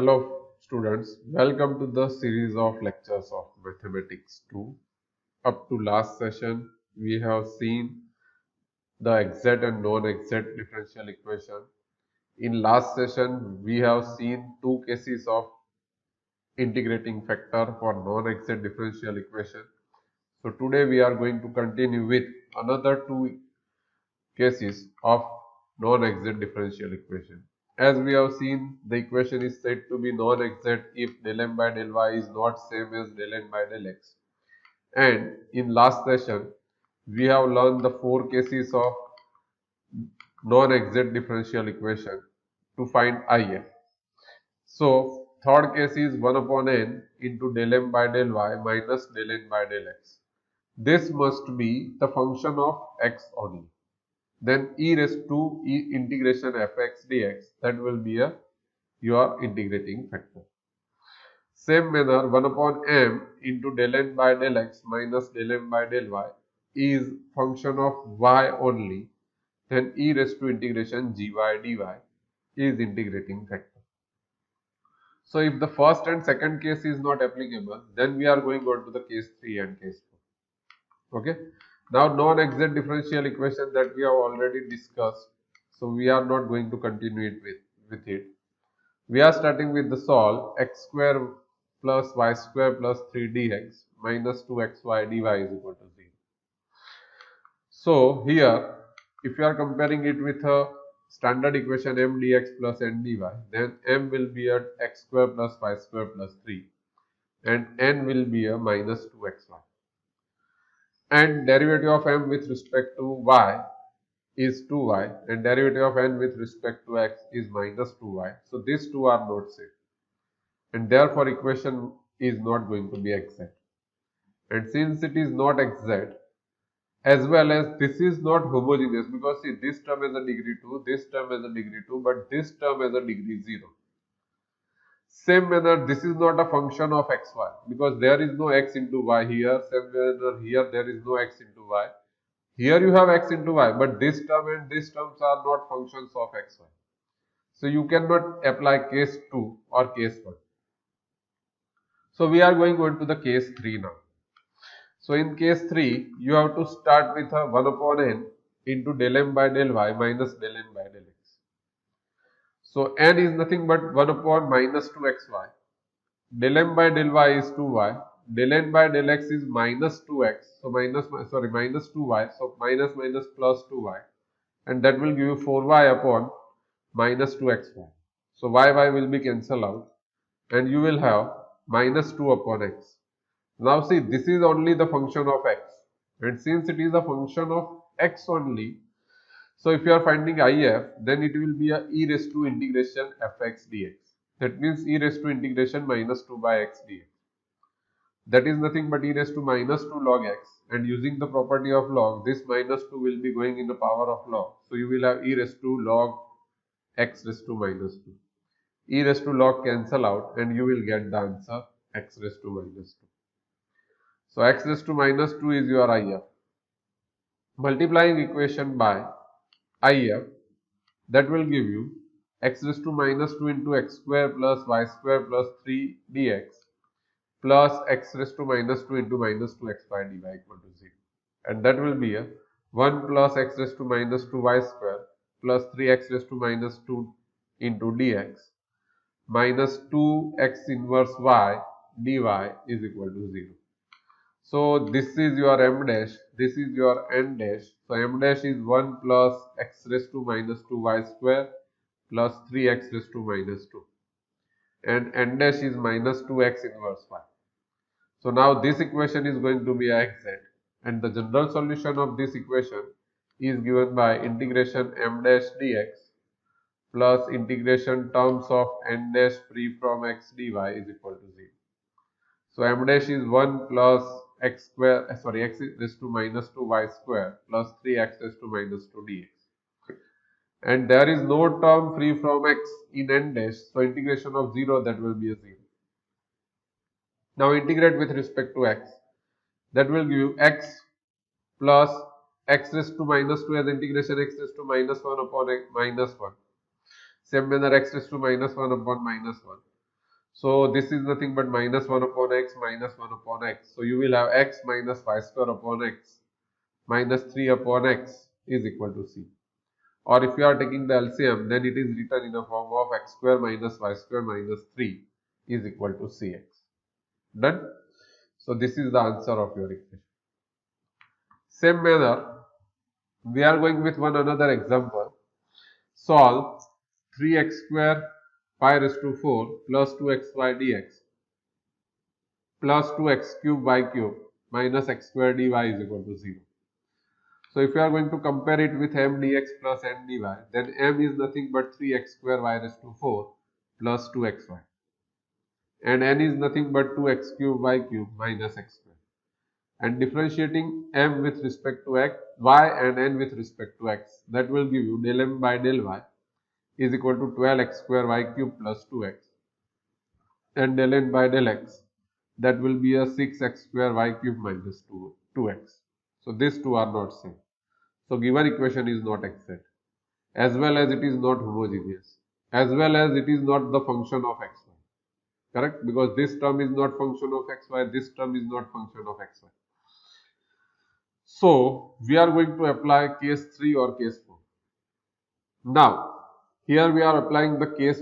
Hello students, welcome to the series of lectures of Mathematics-02. Up to last session, we have seen the exact and non-exact differential equation. In last session, we have seen two cases of integrating factor for non-exact differential equation. So today we are going to continue with another two cases of non-exact differential equation. As we have seen, the equation is said to be non-exact if del m by del y is not same as del n by del x. And in last session, we have learned the four cases of non-exact differential equation to find if. So, third case is 1 upon n into del m by del y minus del n by del x. This must be the function of x only. Then e raised to e integration fx dx, that will be your integrating factor. Same manner, 1 upon m into del n by del x minus del m by del y is function of y only. Then e raised to integration gy dy is integrating factor. So if the first and second case is not applicable, then we are going on to the case 3 and case 4. Okay. Now non-exact differential equation that we have already discussed, so we are not going to continue it with it. We are starting with the solve x square plus y square plus 3 dx minus 2xy dy is equal to 0. So here, if you are comparing it with a standard equation m dx plus n dy, then m will be at x square plus y square plus 3 and n will be a minus 2xy. And derivative of m with respect to y is 2y and derivative of n with respect to x is minus 2y. So these two are not same and therefore equation is not going to be exact. And since it is not exact, as well as this is not homogeneous, because see, this term has a degree 2, this term has a degree 2, but this term has a degree 0. Same manner, this is not a function of xy because there is no x into y here. Same manner, here there is no x into y. Here you have x into y, but this term and this terms are not functions of xy. So you cannot apply case 2 or case 1. So we are going on to the case 3 now. So in case 3, you have to start with a 1 upon n into del m by del y minus del n by del x. So n is nothing but 1 upon minus 2xy. Del m by del y is 2y. Del n by del x is minus 2x. So minus 2y. So minus minus plus 2y. And that will give you 4y upon minus 2xy. So y will be cancelled out. And you will have minus 2 upon x. Now see, this is only the function of x. And since it is a function of x only, so if you are finding if, then it will be a e raised to integration fx dx. That means e raised to integration minus 2 by x dx. That is nothing but e raised to minus 2 log x. And using the property of log, this minus 2 will be going in the power of log. So you will have e raised to log x raised to minus 2. E raised to log cancel out and you will get the answer x raised to minus 2. So x raised to minus 2 is your if. Multiplying equation by if, that will give you x raised to minus 2 into x square plus y square plus 3 dx plus x raised to minus 2 into minus 2xy dy equal to 0. And that will be a 1 plus x raised to minus 2y square plus 3x raised to minus 2 into dx minus 2x inverse y dy is equal to 0. So this is your m dash, this is your n dash. So m dash is 1 plus x raised to minus 2y square plus 3x raised to minus 2. And n dash is minus 2x inverse y. So now this equation is going to be exact. And the general solution of this equation is given by integration m dash dx plus integration terms of n dash free from x dy is equal to 0. So m dash is 1 plus x raised to minus 2y square plus 3x raised to minus 2 dx. And there is no term free from x in n dash, so integration of 0, that will be a 0. Now integrate with respect to x. That will give you x plus x raised to minus 2 as integration x raised to minus 1 upon x minus 1. Same manner x raised to minus 1 upon minus 1. So this is nothing but minus 1 upon x minus 1 upon x. So you will have x minus y square upon x minus 3 upon x is equal to c. Or if you are taking the LCM, then it is written in a form of x square minus y square minus 3 is equal to cx. Done? So this is the answer of your equation. Same manner, we are going with one another example. Solve 3x square pi raised to 4 plus 2xy dx plus 2x cube y cube minus x square dy is equal to 0. So if you are going to compare it with m dx plus n dy, then m is nothing but 3x square y raised to 4 plus 2xy, and n is nothing but 2x cube y cube minus x square. And differentiating m with respect to x, y and n with respect to x, that will give you del m by del y is equal to 12x square y cube plus 2x, and del n by del x, that will be a 6x square y cube minus 2x. So these two are not same. So given equation is not exact, as well as it is not homogeneous, as well as it is not the function of xy. Correct? Because this term is not function of xy, this term is not function of xy. So we are going to apply case 3 or case 4. Now here we are applying the case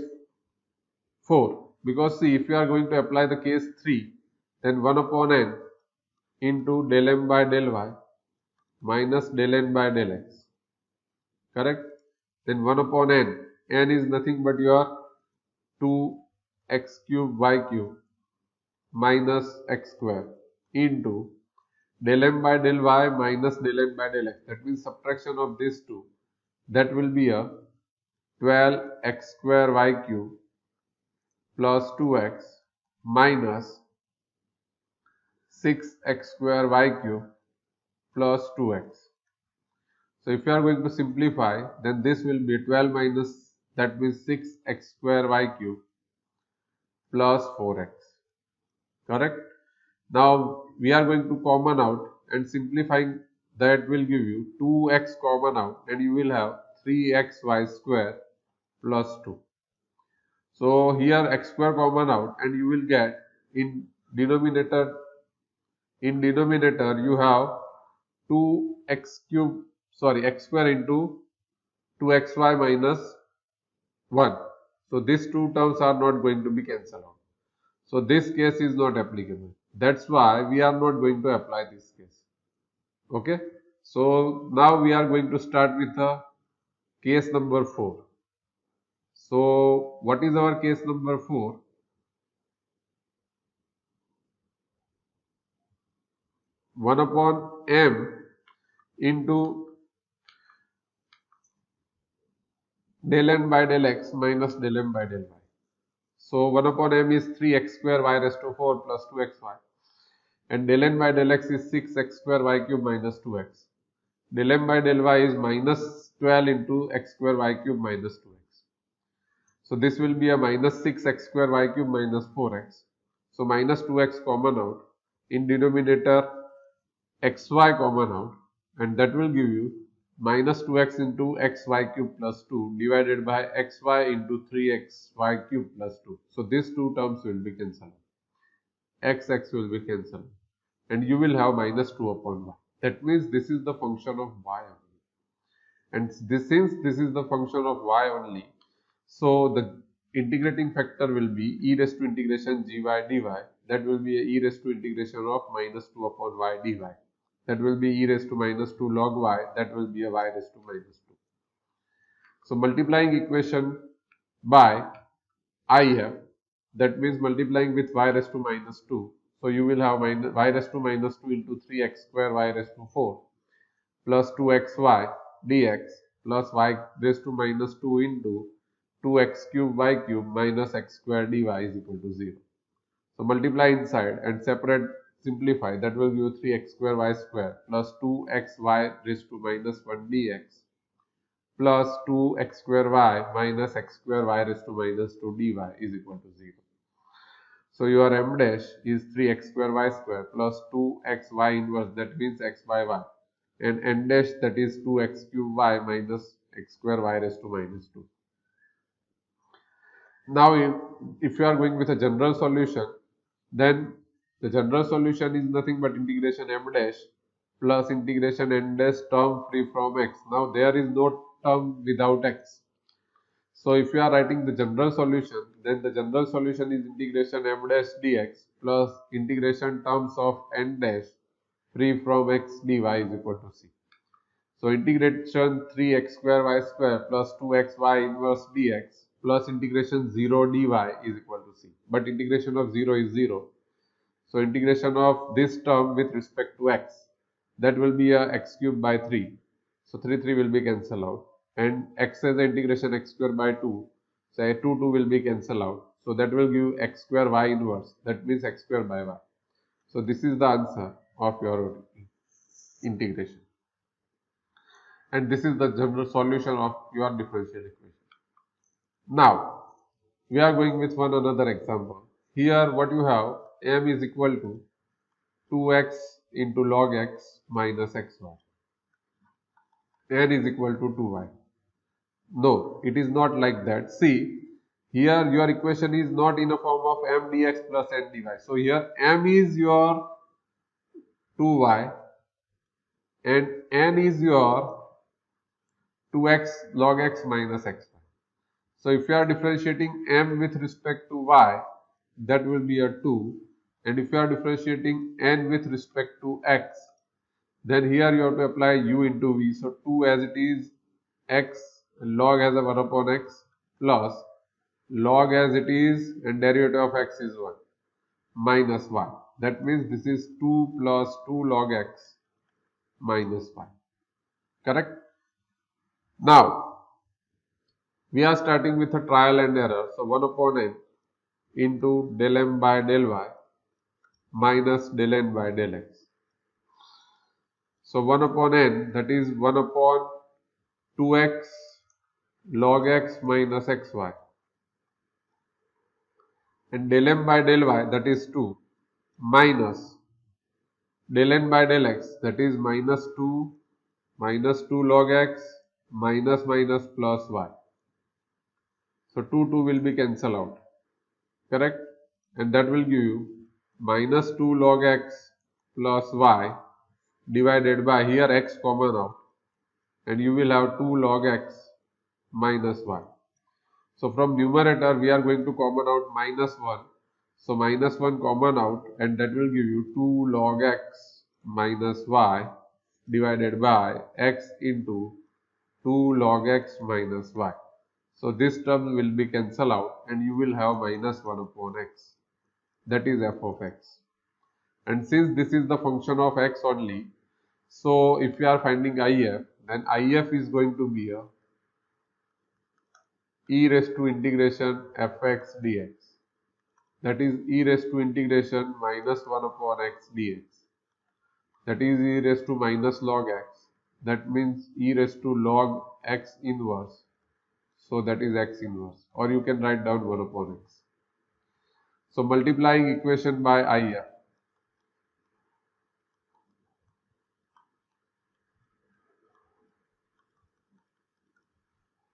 4, because see, if you are going to apply the case 3, then 1 upon n into del m by del y minus del n by del x. Correct? Then 1 upon n is nothing but your 2x cube y cube minus x square into del m by del y minus del n by del x. That means subtraction of these two. That will be a 12x square y cube plus 2x minus 6x square y cube plus 2x. So if you are going to simplify, then this will be 12 minus, that means 6x square y cube plus 4x. Correct? Now we are going to common out, and simplifying that will give you 2x common out, and you will have 3xy square plus 2. So here x square common out, and you will get in denominator you have 2x cube, sorry, x square into 2xy minus 1. So these two terms are not going to be cancelled out. So this case is not applicable. That's why we are not going to apply this case. Okay. So now we are going to start with the case number 4. So what is our case number 4? One upon m into del n by del x minus del m by del y. So 1 upon m is 3x square y raised to 4 plus 2xy, and del n by del x is 6x square y cube minus 2x. Del m by del y is minus 12 into x square y cube minus 2x. So this will be a minus 6x square y cube minus 4x. So minus 2x common out. In denominator xy common out, and that will give you minus 2x into xy cube plus 2 divided by xy into 3xy cube plus 2. So these two terms will be cancelled. X will be cancelled, and you will have minus 2 upon y. That means this is the function of y only. And this, since this is the function of y only, so the integrating factor will be e raised to integration gy dy. That will be a e raised to integration of minus 2 upon y dy. That will be e raised to minus 2 log y. That will be a y raised to minus 2. So multiplying equation by if, that means multiplying with y raised to minus 2. So you will have y raised to minus 2 into 3x square y raised to 4 plus 2xy dx plus y raised to minus 2 into 2x cube y cube minus x square dy is equal to 0. So multiply inside and separate, simplify, that will give you 3x square y square plus 2xy raised to minus 1 dx plus 2x square y minus x square y raised to minus 2 dy is equal to 0. So your m dash is 3x square y square plus 2xy inverse, that means x by y, and n dash, that is 2x cube y minus x square y raised to minus 2. Now if you are going with a general solution, then the general solution is nothing but integration m dash plus integration n dash term free from x. Now there is no term without x. So if you are writing the general solution, then the general solution is integration m dash dx plus integration terms of n dash free from x dy is equal to c. So integration 3x square y square plus 2xy inverse dx plus integration 0 dy is equal to c. But integration of 0 is 0. So integration of this term with respect to x, that will be a x cube by 3. So 3 will be cancelled out. And x as a integration x square by 2. So a 2 will be cancelled out. So that will give x square y inverse. That means x square by y. So this is the answer of your integration. And this is the general solution of your differential equation. Now, we are going with one another example. Here what you have, m is equal to 2x into log x minus xy. N is equal to 2y. No, it is not like that. See, here your equation is not in a form of m dx plus n dy. So here m is your 2y and n is your 2x log x minus xy. So if you are differentiating m with respect to y, that will be a 2, and if you are differentiating n with respect to x, then here you have to apply u into v. So 2 as it is x log as a 1 upon x plus log as it is and derivative of x is 1 minus y. That means this is 2 plus 2 log x minus y. Correct? Now, we are starting with a trial and error. So 1 upon n into del m by del y minus del n by del x. So 1 upon n, that is 1 upon 2x log x minus xy, and del m by del y, that is 2, minus del n by del x, that is minus 2 log x minus minus plus y. So 2 will be cancelled out, correct? And that will give you minus 2 log x plus y divided by, here x common out, and you will have 2 log x minus y. So from numerator we are going to common out minus 1. So minus 1 common out, and that will give you 2 log x minus y divided by x into 2 log x minus y. So this term will be cancelled out and you will have minus 1 upon x. That is f of x. And since this is the function of x only, so if you are finding if, then if is going to be a e raised to integration fx dx. That is e raised to integration minus 1 upon x dx. That is e raised to minus log x. That means e raised to log x inverse. So that is x inverse. Or you can write down 1 upon x. So multiplying equation by if.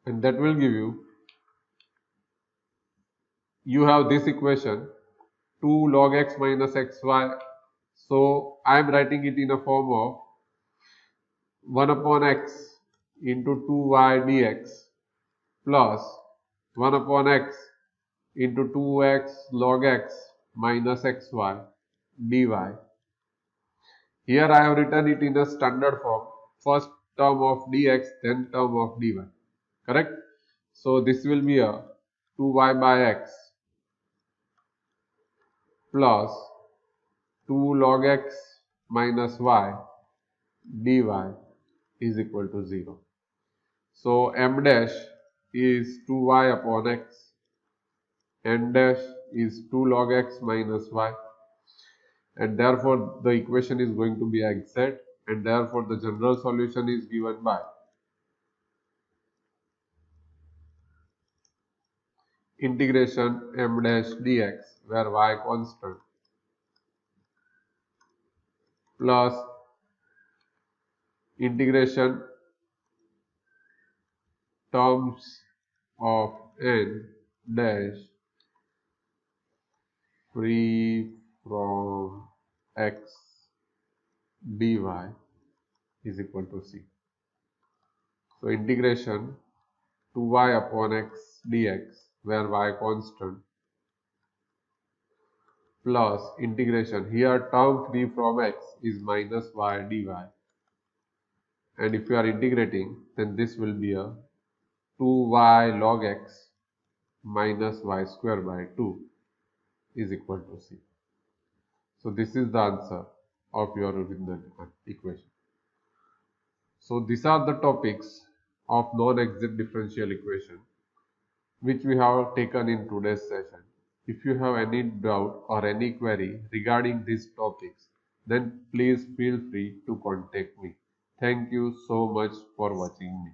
And that will give you have this equation 2 log x minus xy. So I am writing it in a form of 1 upon x into 2y dx plus 1 upon x into 2x log x minus xy dy. Here I have written it in a standard form. First term of dx, then term of dy. Correct? So this will be a 2y by x plus 2 log x minus y dy is equal to 0. So m dash is 2y upon x, n dash is 2 log x minus y, and therefore the equation is going to be exact, and therefore the general solution is given by integration m dash dx, where y constant, plus integration terms of n dash free from x dy is equal to c. So integration 2y upon x dx, where y constant, plus integration, here term free from x is minus y dy, and if you are integrating, then this will be a 2y log x minus y square by 2 is equal to c. So this is the answer of your original equation. So these are the topics of non-exact differential equation which we have taken in today's session. If you have any doubt or any query regarding these topics, then please feel free to contact me. Thank you so much for watching me.